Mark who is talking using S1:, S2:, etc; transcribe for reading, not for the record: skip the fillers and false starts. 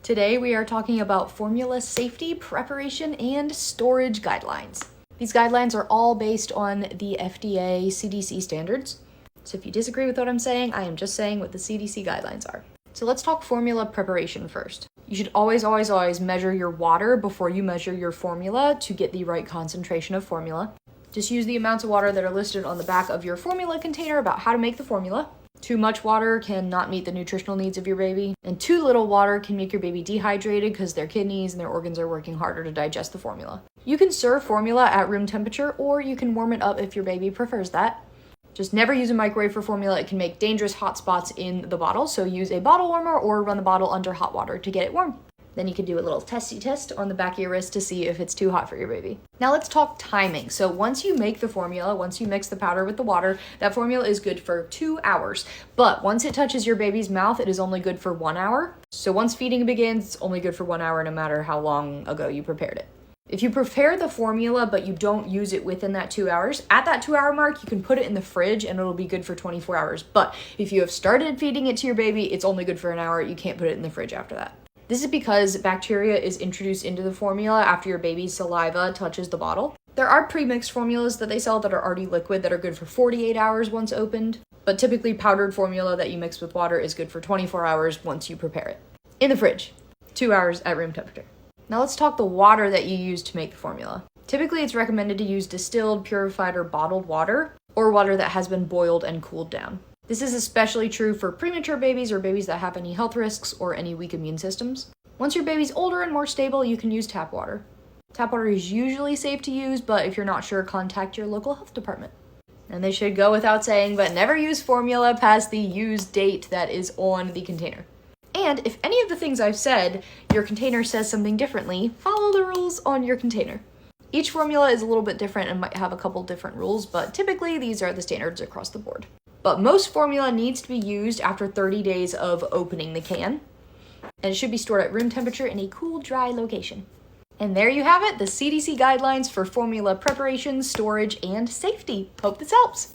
S1: Today we are talking about formula safety, preparation, and storage guidelines. These guidelines are all based on the FDA CDC standards. So if you disagree with what I'm saying, I am just saying what the CDC guidelines are. So let's talk formula preparation first. You should always measure your water before you measure your formula to get the right concentration of formula. Just use the amounts of water that are listed on the back of your formula container about how to make the formula. Too much water can not meet the nutritional needs of your baby, and too little water can make your baby dehydrated because their kidneys and their organs are working harder to digest the formula. You can serve formula at room temperature, or you can warm it up if your baby prefers that. Just never use a microwave for formula. It can make dangerous hot spots in the bottle, so use a bottle warmer or run the bottle under hot water to get it warm. Then you can do a little testy test on the back of your wrist to see if it's too hot for your baby. Now let's talk timing. So once you make the formula, once you mix the powder with the water, that formula is good for 2 hours. But once it touches your baby's mouth, it is only good for 1 hour. So once feeding begins, it's only good for 1 hour no matter how long ago you prepared it. If you prepare the formula but you don't use it within that 2 hours, at that 2 hour mark, you can put it in the fridge and it'll be good for 24 hours. But if you have started feeding it to your baby, it's only good for an hour. You can't put it in the fridge after that. This is because bacteria is introduced into the formula after your baby's saliva touches the bottle. There are pre-mixed formulas that they sell that are already liquid that are good for 48 hours once opened, but typically powdered formula that you mix with water is good for 24 hours once you prepare it. In the fridge, 2 hours at room temperature. Now let's talk the water that you use to make the formula. Typically it's recommended to use distilled, purified, or bottled water, or water that has been boiled and cooled down. This is especially true for premature babies or babies that have any health risks or any weak immune systems. Once your baby's older and more stable, you can use tap water. Tap water is usually safe to use, but if you're not sure, contact your local health department. And they should go without saying, but never use formula past the use date that is on the container. And if any of the things I've said, your container says something differently, follow the rules on your container. Each formula is a little bit different and might have a couple different rules, but typically these are the standards across the board. But most formula needs to be used after 30 days of opening the can, and it should be stored at room temperature in a cool, dry location. And there you have it, the CDC guidelines for formula preparation, storage, and safety. Hope this helps.